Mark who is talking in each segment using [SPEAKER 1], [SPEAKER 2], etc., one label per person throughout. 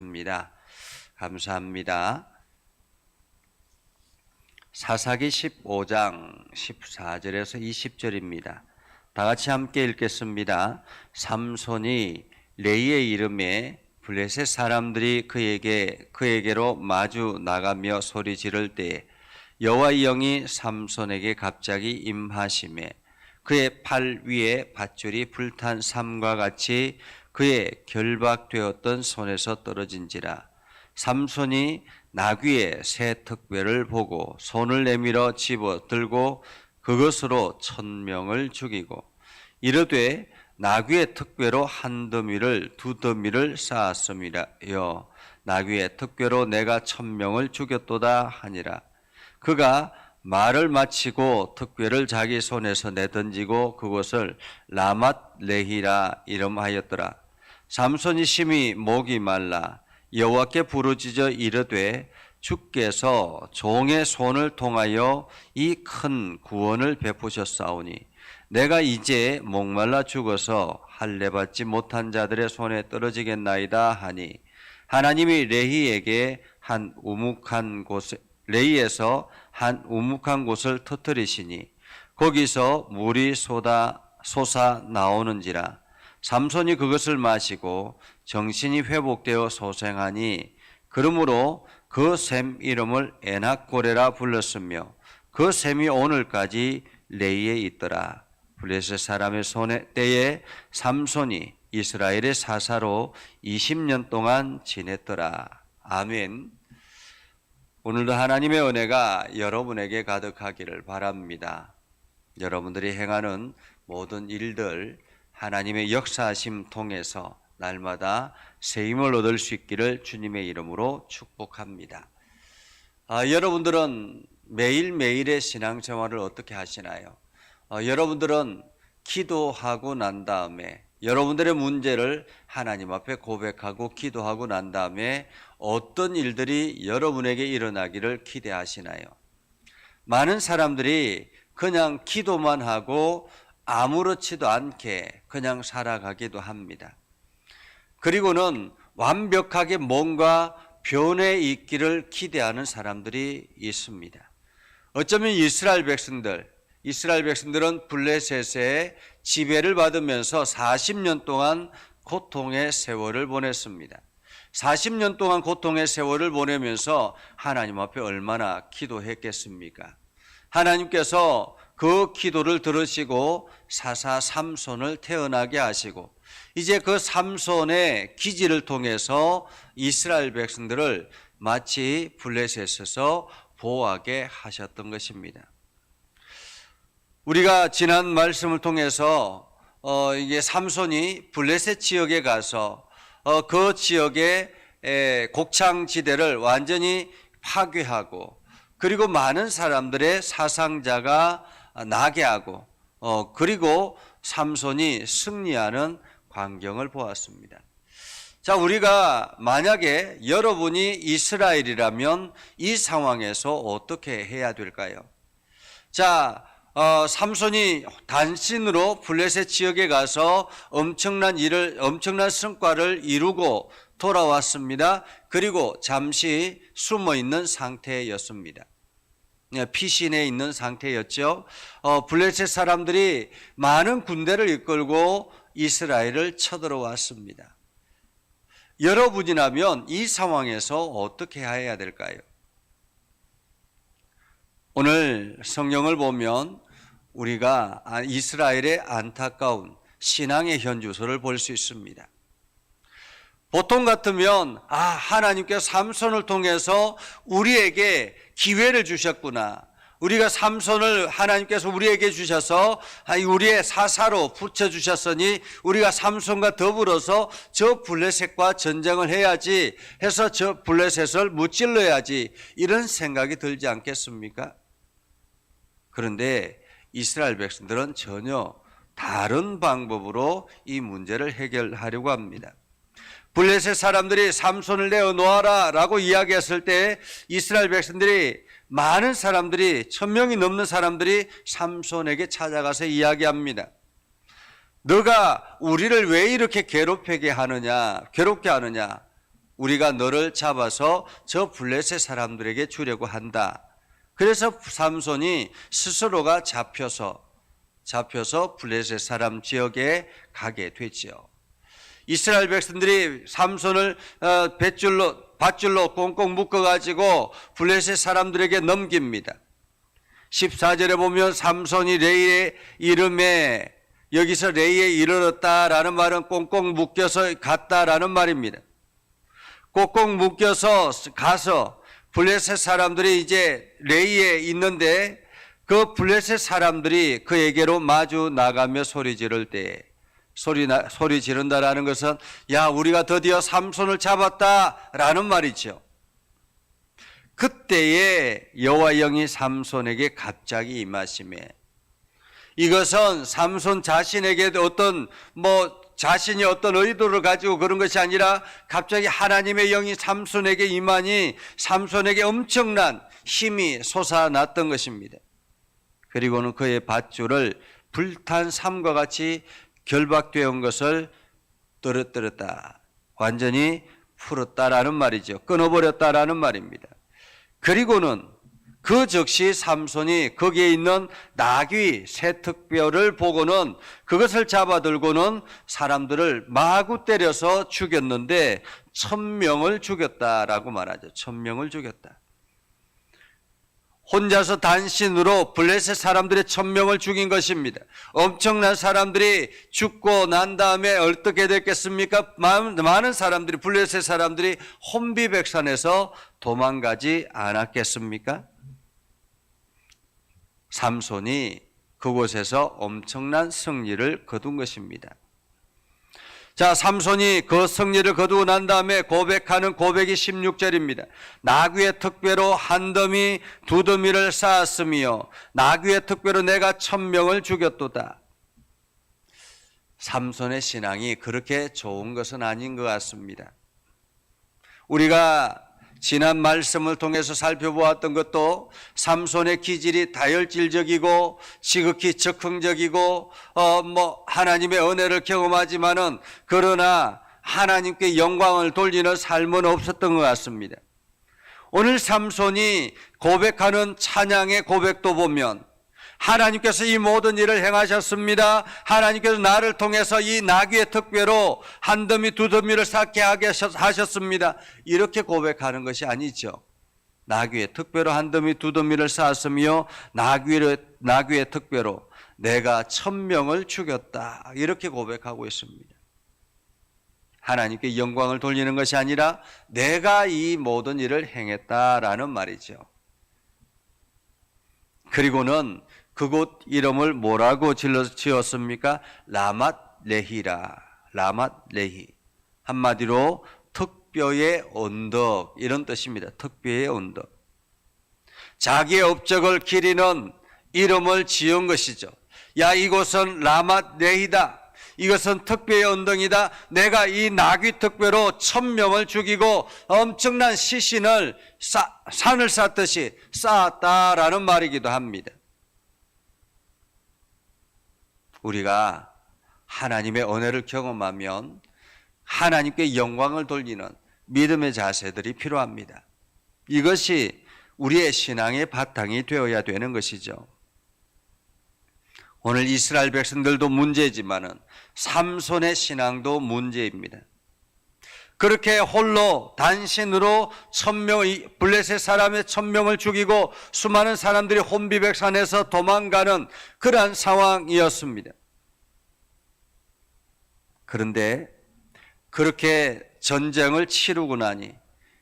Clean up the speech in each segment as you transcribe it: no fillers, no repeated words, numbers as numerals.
[SPEAKER 1] 입니다. 감사합니다. 사사기 15장 14절에서 20절입니다. 다 같이 함께 읽겠습니다. 삼손이 레이의 이름에 블레셋 사람들이 그에게로 마주 나가며 소리 지를 때에 여호와의 영이 삼손에게 갑자기 임하심에 그의 팔 위에 밧줄이 불탄 삼과 같이 그의 결박되었던 손에서 떨어진지라. 삼손이 나귀의 새 특별을 보고 손을 내밀어 집어 들고 그것으로 1000명을 죽이고 이르되 나귀의 특별로 한 더미를 두 더미를 쌓았음이라여 나귀의 특별로 내가 1000명을 죽였도다 하니라. 그가 말을 마치고 특별을 자기 손에서 내던지고 그곳을 라맛 레히라 이름하였더라. 삼손이 심히 목이 말라 여호와께 부르짖어 이르되 주께서 종의 손을 통하여 이 큰 구원을 베푸셨사오니 내가 이제 목말라 죽어서 할례 받지 못한 자들의 손에 떨어지겠나이다 하니 하나님이 레히에게 레히에서 한 우묵한 곳을 터뜨리시니 거기서 물이 솟아 나오는지라. 삼손이 그것을 마시고 정신이 회복되어 소생하니 그러므로 그 샘 이름을 에낙고레라 불렀으며 그 샘이 오늘까지 레이에 있더라. 블레셋 사람의 손에 때에 삼손이 이스라엘의 사사로 20년 동안 지냈더라. 아멘. 오늘도 하나님의 은혜가 여러분에게 가득하기를 바랍니다. 여러분들이 행하는 모든 일들 하나님의 역사하심 통해서 날마다 새 힘을 얻을 수 있기를 주님의 이름으로 축복합니다. 여러분들은 매일매일의 신앙생활을 어떻게 하시나요? 여러분들은 기도하고 난 다음에 여러분들의 문제를 하나님 앞에 고백하고 기도하고 난 다음에 어떤 일들이 여러분에게 일어나기를 기대하시나요? 많은 사람들이 그냥 기도만 하고 아무렇지도 않게 그냥 살아가기도 합니다. 그리고는 완벽하게 뭔가 변해 있기를 기대하는 사람들이 있습니다. 어쩌면 이스라엘 백성들은 블레셋의 지배를 받으면서 40년 동안 고통의 세월을 보냈습니다. 40년 동안 고통의 세월을 보내면서 하나님 앞에 얼마나 기도했겠습니까? 하나님께서 그 기도를 들으시고 사사 삼손을 태어나게 하시고 이제 그 삼손의 기지를 통해서 이스라엘 백성들을 마치 블레셋에서 보호하게 하셨던 것입니다. 우리가 지난 말씀을 통해서 이게 삼손이 블레셋 지역에 가서 그 지역의 곡창지대를 완전히 파괴하고 그리고 많은 사람들의 사상자가 나게 하고 그리고 삼손이 승리하는 광경을 보았습니다. 자, 우리가 만약에 여러분이 이스라엘이라면 이 상황에서 어떻게 해야 될까요? 자, 삼손이 단신으로 블레셋 지역에 가서 엄청난 성과를 이루고 돌아왔습니다. 그리고 잠시 숨어 있는 상태였습니다. 피신해 있는 상태였죠. 블레셋 사람들이 많은 군대를 이끌고 이스라엘을 쳐들어왔습니다. 여러분이라면 이 상황에서 어떻게 해야 될까요? 오늘 성경을 보면 우리가 이스라엘의 안타까운 신앙의 현주소를 볼 수 있습니다. 보통 같으면 하나님께서 삼손을 통해서 우리에게 기회를 주셨구나. 우리가 삼손을 하나님께서 우리에게 주셔서 우리의 사사로 붙여주셨으니 우리가 삼손과 더불어서 저 블레셋과 전쟁을 해야지 해서 저 블레셋을 무찔러야지 이런 생각이 들지 않겠습니까? 그런데 이스라엘 백성들은 전혀 다른 방법으로 이 문제를 해결하려고 합니다. 블레셋 사람들이 삼손을 내어놓아라 라고 이야기했을 때 이스라엘 백성들이 많은 사람들이 1000명이 넘는 사람들이 삼손에게 찾아가서 이야기합니다. 너가 우리를 왜 이렇게 괴롭게 하느냐? 우리가 너를 잡아서 저 블레셋 사람들에게 주려고 한다. 그래서 삼손이 스스로가 잡혀서 블레셋 사람 지역에 가게 되지요. 이스라엘 백성들이 삼손을 밧줄로 꽁꽁 묶어가지고 블레셋 사람들에게 넘깁니다. 14절에 보면 삼손이 레이의 이름에, 여기서 레이에 이르렀다라는 말은 꽁꽁 묶여서 갔다라는 말입니다. 꽁꽁 묶여서 가서 블레셋 사람들이 이제 레이에 있는데 그 블레셋 사람들이 그에게로 마주 나가며 소리 지를 때, 소리 지른다라는 것은 야, 우리가 드디어 삼손을 잡았다라는 말이죠. 그때에 여호와의 영이 삼손에게 갑자기 임하시매, 이것은 삼손 자신에게 자신이 어떤 의도를 가지고 그런 것이 아니라 갑자기 하나님의 영이 삼손에게 임하니 삼손에게 엄청난 힘이 솟아났던 것입니다. 그리고는 그의 밧줄을 불탄 삼과 같이 결박되어 온 것을 떨어뜨렸다, 완전히 풀었다라는 말이죠. 끊어버렸다라는 말입니다. 그리고는 그 즉시 삼손이 거기에 있는 나귀 새 특별을 보고는 그것을 잡아들고는 사람들을 마구 때려서 죽였는데 1000명을 죽였다라고 말하죠. 1000명을 죽였다. 혼자서 단신으로 블레셋 사람들의 1000명을 죽인 것입니다. 엄청난 사람들이 죽고 난 다음에 어떻게 됐겠습니까? 많은 사람들이, 블레셋 사람들이 혼비백산에서 도망가지 않았겠습니까? 삼손이 그곳에서 엄청난 승리를 거둔 것입니다. 자, 삼손이 그 승리를 거두고 난 다음에 고백하는 고백이 16절입니다. 나귀의 특배로 한 더미 두 더미를 쌓았으며 나귀의 특배로 내가 1000명을 죽였도다. 삼손의 신앙이 그렇게 좋은 것은 아닌 것 같습니다. 우리가 지난 말씀을 통해서 살펴보았던 것도 삼손의 기질이 다혈질적이고 지극히 적극적이고 하나님의 은혜를 경험하지만은 그러나 하나님께 영광을 돌리는 삶은 없었던 것 같습니다. 오늘 삼손이 고백하는 찬양의 고백도 보면 하나님께서 이 모든 일을 행하셨습니다. 하나님께서 나를 통해서 이 나귀의 특배로 한 더미 두 더미를 쌓게 하게 하셨습니다. 이렇게 고백하는 것이 아니죠. 나귀의 특배로 한 더미 두 더미를 쌓았으며 나귀의 특배로 내가 1000명을 죽였다. 이렇게 고백하고 있습니다. 하나님께 영광을 돌리는 것이 아니라 내가 이 모든 일을 행했다라는 말이죠. 그리고는 그곳 이름을 뭐라고 지었습니까? 라맛레히라. 라맛레히. 한마디로 특별의 언덕, 이런 뜻입니다. 특별의 언덕. 자기의 업적을 기리는 이름을 지은 것이죠. 야, 이곳은 라맛레히다. 이것은 특별의 언덕이다. 내가 이 나귀 특배로 1000명을 죽이고 엄청난 시신을 산을 쌓듯이 쌓았다라는 말이기도 합니다. 우리가 하나님의 은혜를 경험하면 하나님께 영광을 돌리는 믿음의 자세들이 필요합니다. 이것이 우리의 신앙의 바탕이 되어야 되는 것이죠. 오늘 이스라엘 백성들도 문제지만은 삼손의 신앙도 문제입니다. 그렇게 홀로 단신으로 1000명, 블레셋 사람의 1000명을 죽이고 수많은 사람들이 혼비백산에서 도망가는 그러한 상황이었습니다. 그런데 그렇게 전쟁을 치르고 나니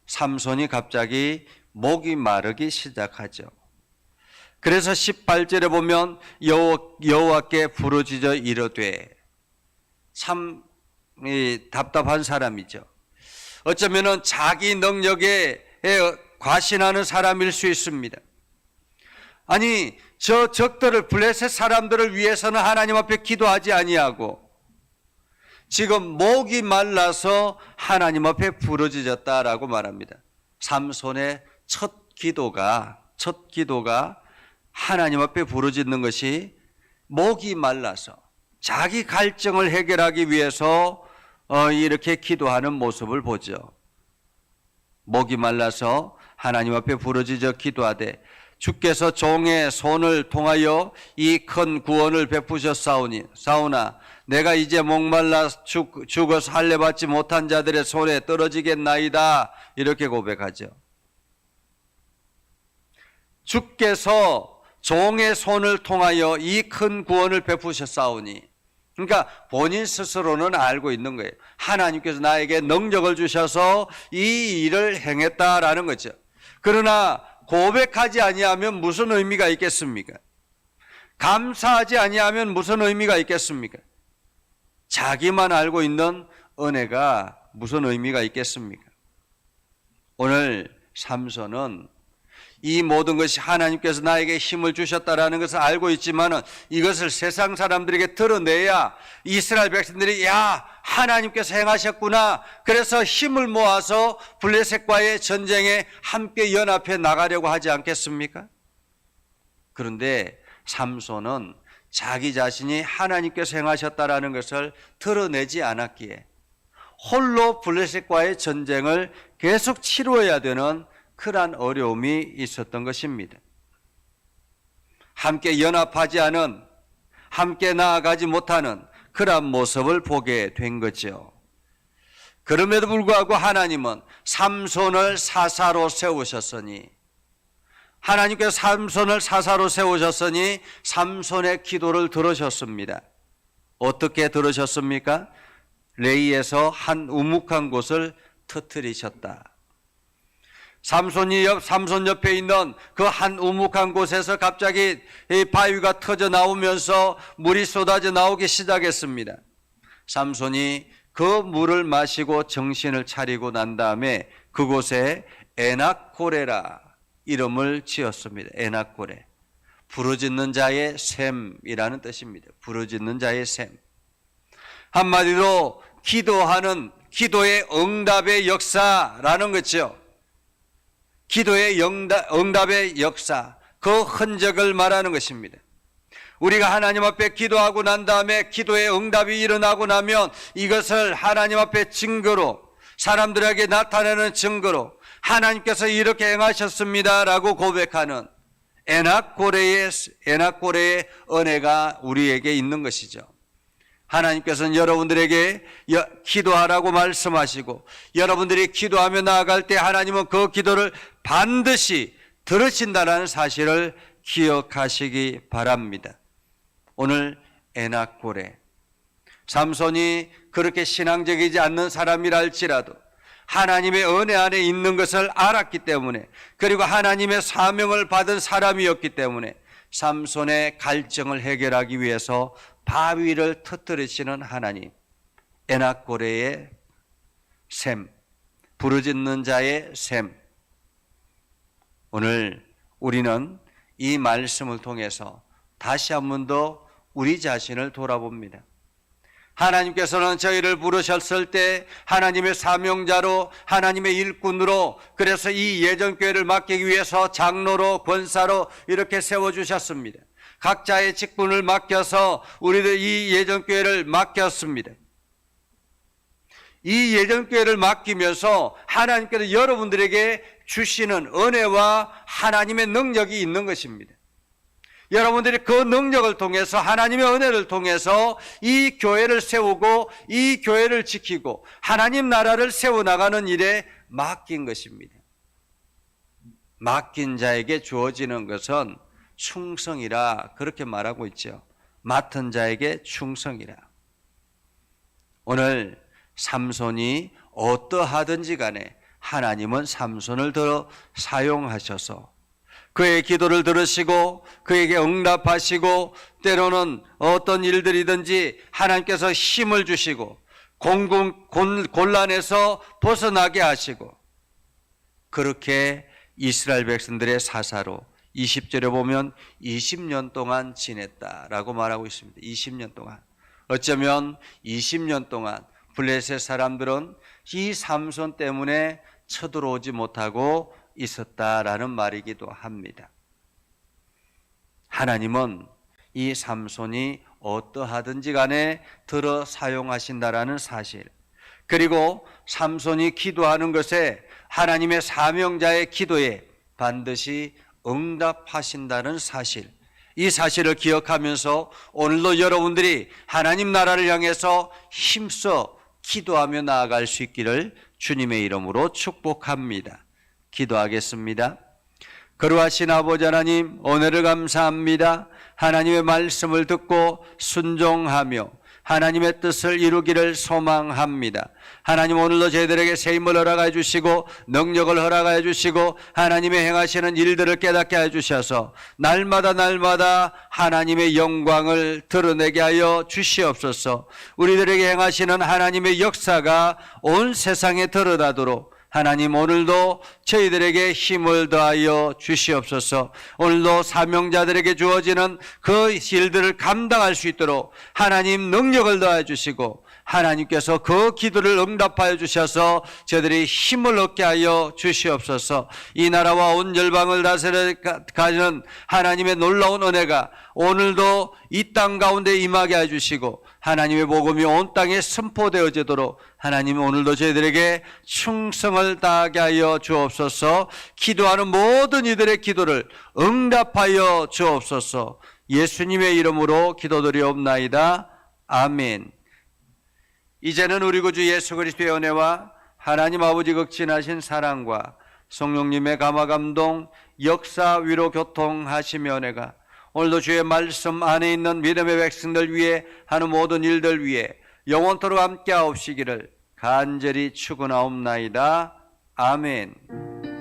[SPEAKER 1] 삼손이 갑자기 목이 마르기 시작하죠. 그래서 18절에 보면 여호와께 부르짖어 이르되, 참 답답한 사람이죠. 어쩌면은 자기 능력에 과신하는 사람일 수 있습니다. 아니, 저 적들을, 블레셋 사람들을 위해서는 하나님 앞에 기도하지 아니하고 지금 목이 말라서 하나님 앞에 부르짖었다라고 말합니다. 삼손의 첫 기도가 하나님 앞에 부르짖는 것이 목이 말라서 자기 갈증을 해결하기 위해서 이렇게 기도하는 모습을 보죠. 목이 말라서 하나님 앞에 부르짖어 기도하되 주께서 종의 손을 통하여 이 큰 구원을 베푸셨사오나 내가 이제 목말라 죽어서 할례받지 못한 자들의 손에 떨어지겠나이다. 이렇게 고백하죠. 주께서 종의 손을 통하여 이 큰 구원을 베푸셨사오니, 그러니까 본인 스스로는 알고 있는 거예요. 하나님께서 나에게 능력을 주셔서 이 일을 행했다라는 거죠. 그러나 고백하지 아니하면 무슨 의미가 있겠습니까? 감사하지 아니하면 무슨 의미가 있겠습니까? 자기만 알고 있는 은혜가 무슨 의미가 있겠습니까? 오늘 삼손은 이 모든 것이 하나님께서 나에게 힘을 주셨다라는 것을 알고 있지만은 이것을 세상 사람들에게 드러내야 이스라엘 백성들이 야, 하나님께서 행하셨구나. 그래서 힘을 모아서 블레셋과의 전쟁에 함께 연합해 나가려고 하지 않겠습니까? 그런데 삼손은 자기 자신이 하나님께서 행하셨다라는 것을 드러내지 않았기에 홀로 블레셋과의 전쟁을 계속 치루어야 되는 큰 어려움이 있었던 것입니다. 함께 연합하지 않은, 함께 나아가지 못하는 그러한 모습을 보게 된 거죠. 그럼에도 불구하고 하나님은 삼손을 사사로 세우셨으니, 하나님께서 삼손을 사사로 세우셨으니 삼손의 기도를 들으셨습니다. 어떻게 들으셨습니까? 레이에서 한 우묵한 곳을 터뜨리셨다. 삼손 옆에 있는 그 한 우묵한 곳에서 갑자기 바위가 터져 나오면서 물이 쏟아져 나오기 시작했습니다. 삼손이 그 물을 마시고 정신을 차리고 난 다음에 그곳에 에낙고레라 이름을 지었습니다. 에낙고레. 부르짖는 자의 샘이라는 뜻입니다. 부르짖는 자의 샘. 한마디로 기도의 응답의 역사라는 거죠. 기도의 응답의 역사, 그 흔적을 말하는 것입니다. 우리가 하나님 앞에 기도하고 난 다음에 기도의 응답이 일어나고 나면 이것을 하나님 앞에 증거로, 사람들에게 나타내는 증거로 하나님께서 이렇게 행하셨습니다라고 고백하는 에낙고레의 은혜가 우리에게 있는 것이죠. 하나님께서는 여러분들에게 기도하라고 말씀하시고 여러분들이 기도하며 나아갈 때 하나님은 그 기도를 반드시 들으신다는 사실을 기억하시기 바랍니다. 오늘 에낙고레, 삼손이 그렇게 신앙적이지 않는 사람이라 할지라도 하나님의 은혜 안에 있는 것을 알았기 때문에, 그리고 하나님의 사명을 받은 사람이었기 때문에 삼손의 갈증을 해결하기 위해서 바위를 터뜨리시는 하나님, 에낙고레의 샘, 부르짖는 자의 샘. 오늘 우리는 이 말씀을 통해서 다시 한 번 더 우리 자신을 돌아봅니다. 하나님께서는 저희를 부르셨을 때 하나님의 사명자로, 하나님의 일꾼으로, 그래서 이 예전교회를 맡기기 위해서 장로로, 권사로 이렇게 세워주셨습니다. 각자의 직분을 맡겨서 우리들 이 예전교회를 맡겼습니다. 이 예전교회를 맡기면서 하나님께서 여러분들에게 주시는 은혜와 하나님의 능력이 있는 것입니다. 여러분들이 그 능력을 통해서, 하나님의 은혜를 통해서 이 교회를 세우고 이 교회를 지키고 하나님 나라를 세워나가는 일에 맡긴 것입니다. 맡긴 자에게 주어지는 것은 충성이라 그렇게 말하고 있죠. 맡은 자에게 충성이라. 오늘 삼손이 어떠하든지 간에 하나님은 삼손을 들어 사용하셔서 그의 기도를 들으시고 그에게 응답하시고 때로는 어떤 일들이든지 하나님께서 힘을 주시고 곤란에서 벗어나게 하시고, 그렇게 이스라엘 백성들의 사사로 20절에 보면 20년 동안 지냈다라고 말하고 있습니다. 20년 동안. 어쩌면 20년 동안 블레셋 사람들은 이 삼손 때문에 쳐들어오지 못하고 있었다라는 말이기도 합니다. 하나님은 이 삼손이 어떠하든지 간에 들어 사용하신다라는 사실, 그리고 삼손이 기도하는 것에 하나님의 사명자의 기도에 반드시 응답하신다는 사실, 이 사실을 기억하면서 오늘도 여러분들이 하나님 나라를 향해서 힘써 기도하며 나아갈 수 있기를 주님의 이름으로 축복합니다. 기도하겠습니다. 거룩하신 아버지 하나님, 오늘을 감사합니다. 하나님의 말씀을 듣고 순종하며 하나님의 뜻을 이루기를 소망합니다. 하나님, 오늘도 저희들에게 새 힘을 허락해 주시고 능력을 허락해 주시고 하나님의 행하시는 일들을 깨닫게 해 주셔서 날마다 하나님의 영광을 드러내게 하여 주시옵소서. 우리들에게 행하시는 하나님의 역사가 온 세상에 드러나도록 하나님, 오늘도 저희들에게 힘을 더하여 주시옵소서. 오늘도 사명자들에게 주어지는 그 일들을 감당할 수 있도록 하나님 능력을 더해 주시고 하나님께서 그 기도를 응답하여 주셔서 저희들이 힘을 얻게 하여 주시옵소서. 이 나라와 온 열방을 다스려 가는 하나님의 놀라운 은혜가 오늘도 이 땅 가운데 임하게 해주시고 하나님의 복음이 온 땅에 선포되어지도록 하나님, 오늘도 저희들에게 충성을 다하게 하여 주옵소서. 기도하는 모든 이들의 기도를 응답하여 주옵소서. 예수님의 이름으로 기도드리옵나이다. 아멘. 이제는 우리 구주 예수 그리스도의 은혜와 하나님 아버지 극진하신 사랑과 성령님의 감화감동, 역사, 위로, 교통하시며 은혜가 오늘도 주의 말씀 안에 있는 믿음의 백성들 위해 하는 모든 일들 위해 영원토록 함께 하옵시기를 간절히 축원하옵나이다. 아멘.